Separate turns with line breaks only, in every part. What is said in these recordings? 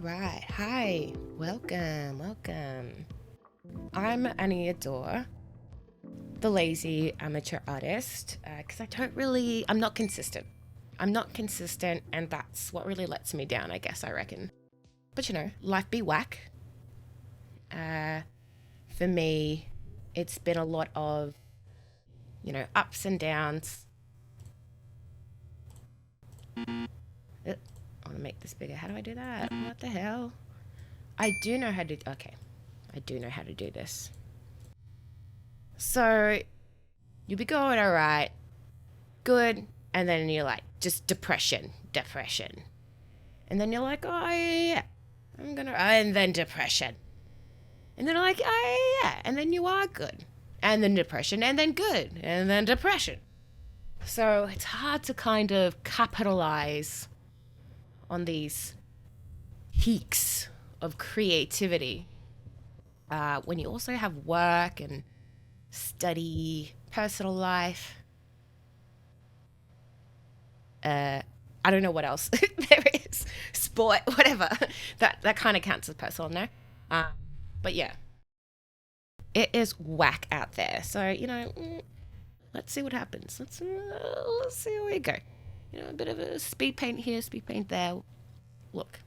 right. Hi. Welcome. I'm Annie Adore, the lazy amateur artist, because I'm not consistent. And that's what really lets me down, I reckon. But life be whack. Uh, for me, it's been a lot of, ups and downs. I want to make this bigger. How do I do that? What the hell? Okay. I do know how to do this. So, you'll be going all right, good, and then you're like, just depression. And then you're like, oh, yeah, and then depression. And then like, oh, yeah, and then you are good. And then depression, and then good, and then depression. So it's hard to kind of capitalize on these peaks of creativity when you also have work and study, personal life. I don't know what else there is. Sport, whatever. That kind of counts as personal, no? But yeah, it is whack out there. So let's see what happens. Let's see where we go. A bit of a speed paint here, speed paint there. Look,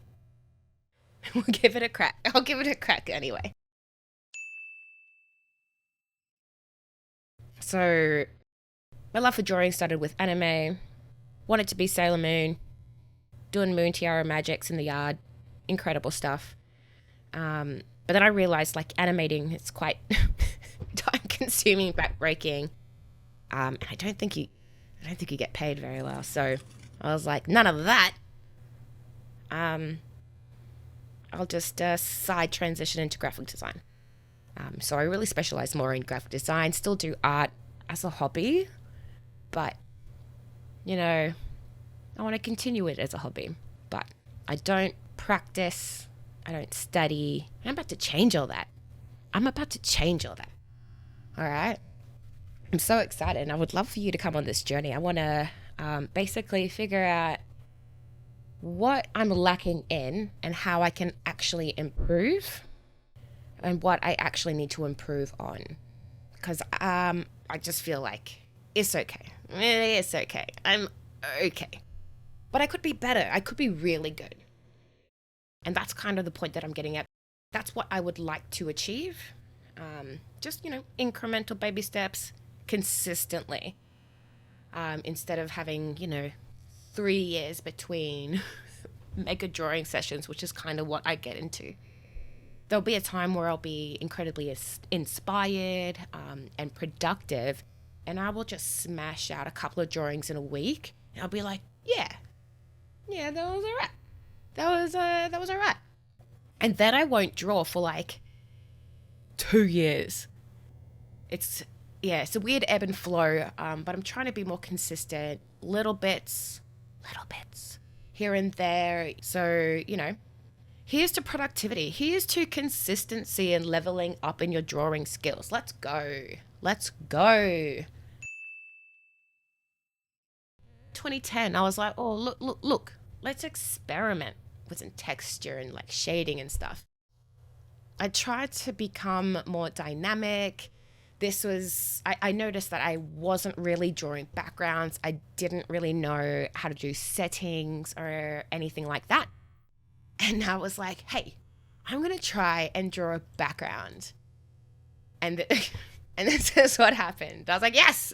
we'll give it a crack. I'll give it a crack anyway. So, my love for drawing started with anime. Wanted to be Sailor Moon, doing moon tiara magics in the yard. Incredible stuff. But then I realized like animating is quite time consuming, backbreaking. And I don't think you get paid very well. So I was like, none of that. I'll just side transition into graphic design. So I really specialize more in graphic design, still do art as a hobby, but I want to continue it as a hobby, but I don't practice, I don't study. I'm about to change all that. All right. I'm so excited and I would love for you to come on this journey. I want to basically figure out what I'm lacking in and how I can actually improve and what I actually need to improve on. Because I just feel like it's okay. It's okay. I'm okay. But I could be better. I could be really good. And that's kind of the point that I'm getting at. That's what I would like to achieve. Just, incremental baby steps consistently. Instead of having, 3 years between mega drawing sessions, which is kind of what I get into. There'll be a time where I'll be incredibly inspired and productive, and I will just smash out a couple of drawings in a week, and I'll be like, yeah, that was alright. That was alright. And then I won't draw for like 2 years. It's a weird ebb and flow, but I'm trying to be more consistent, little bits here and there. So, here's to productivity. Here's to consistency and leveling up in your drawing skills. Let's go. 2010, I was like, oh, look. Let's experiment with some texture and like shading and stuff. I tried to become more dynamic. I noticed that I wasn't really drawing backgrounds. I didn't really know how to do settings or anything like that. And I was like, hey, I'm going to try and draw a background. And this is what happened. I was like, yes,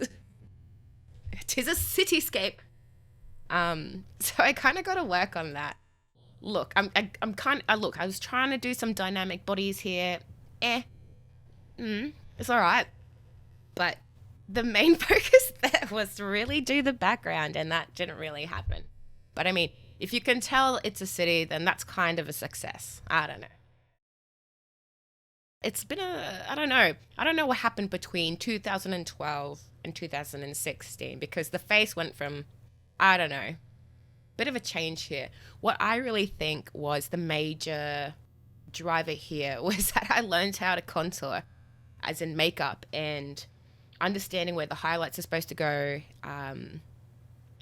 it is a cityscape. So I kind of got to work on that. Look, I was trying to do some dynamic bodies here. It's all right. But the main focus there was to really do the background, and that didn't really happen. But I mean, if you can tell it's a city, then that's kind of a success. I don't know. It's been I don't know. I don't know what happened between 2012 and 2016 because the face went from, I don't know, bit of a change here. What I really think was the major driver here was that I learned how to contour, as in makeup, and understanding where the highlights are supposed to go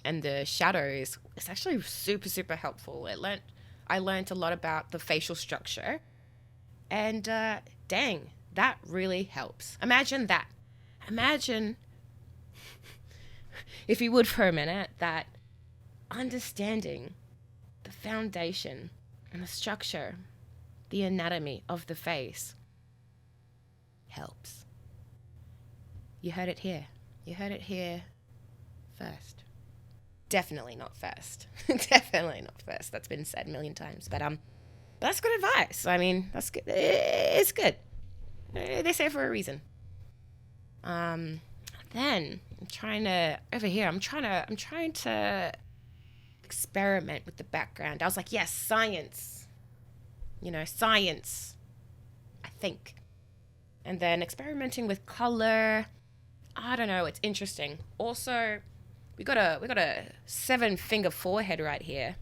and the shadows is actually super, super helpful. I learned a lot about the facial structure. And dang, that really helps. Imagine that. Imagine, if you would for a minute, that understanding the foundation and the structure, the anatomy of the face helps. You heard it here. You heard it here first. Definitely not first. Definitely not first. That's been said a million times. But that's good advice. I mean, that's good. It's good. They say it for a reason. Then I'm trying to experiment with the background. I was like, yes, science. Science. I think. And then experimenting with color. I don't know. It's interesting. Also, we got a 7-finger forehead right here.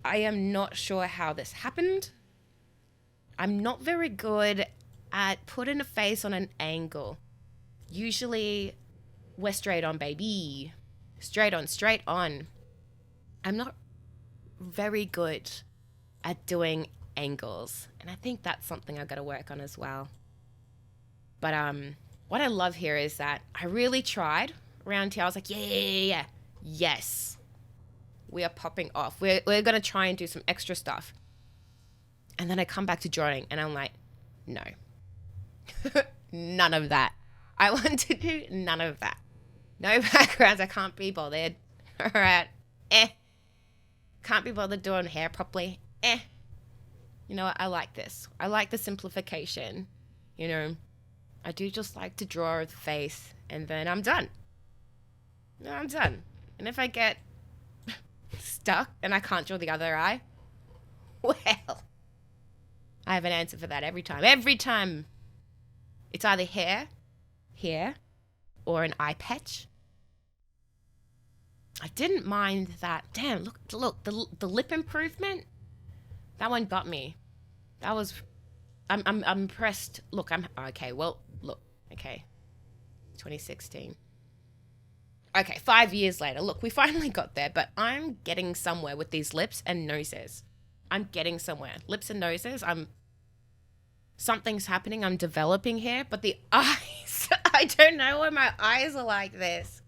I am not sure how this happened. I'm not very good at putting a face on an angle. Usually, we're straight on, baby. Straight on. I'm not very good at doing angles. And I think that's something I've got to work on as well. But what I love here is that I really tried around here. I was like, yeah. Yes. We are popping off. We're going to try and do some extra stuff. And then I come back to drawing and I'm like, no. None of that. I want to do none of that. No backgrounds. I can't be bothered. All right. Can't be bothered doing hair properly. You know what? I like this. I like the simplification. I do just like to draw the face and then I'm done. I'm done. And if I get stuck and I can't draw the other eye, well, I have an answer for that every time. Every time. It's either here, or an eye patch. I didn't mind that. Damn, look, the lip improvement, that one got me. That was, I'm impressed. Look, okay, 2016. Okay, 5 years later. Look, we finally got there, but I'm getting somewhere with these lips and noses. I'm getting somewhere. Lips and noses, something's happening. I'm developing here, but the eyes, I don't know why my eyes are like this.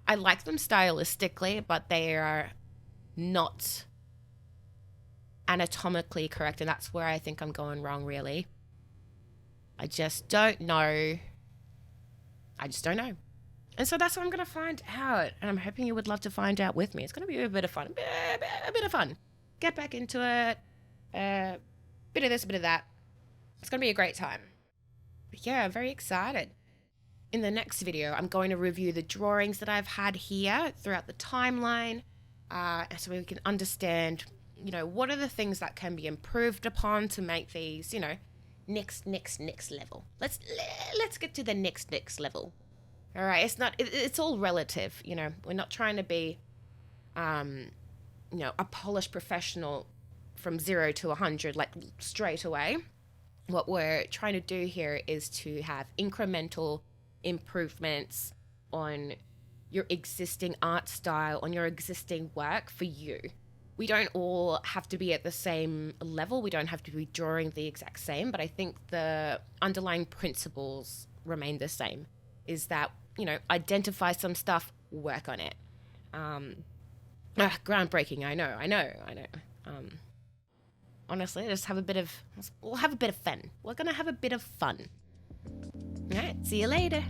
I like them stylistically, but they are not anatomically correct, and that's where I think I'm going wrong, really. I just don't know. And so that's what I'm going to find out. And I'm hoping you would love to find out with me. It's going to be a bit of fun. A bit of fun. Get back into it. Bit of this, bit of that. It's going to be a great time. But yeah, I'm very excited. In the next video, I'm going to review the drawings that I've had here throughout the timeline. So we can understand, what are the things that can be improved upon to make these, next level. Let's get to the next level. All right, it's all relative, We're not trying to be, a polished professional from 0 to 100, like straight away. What we're trying to do here is to have incremental improvements on your existing art style, on your existing work for you. We don't all have to be at the same level. We don't have to be drawing the exact same, but I think the underlying principles remain the same. Is that, identify some stuff, work on it. Groundbreaking, I know. Honestly, we'll have a bit of fun. We're going to have a bit of fun. All right, see you later.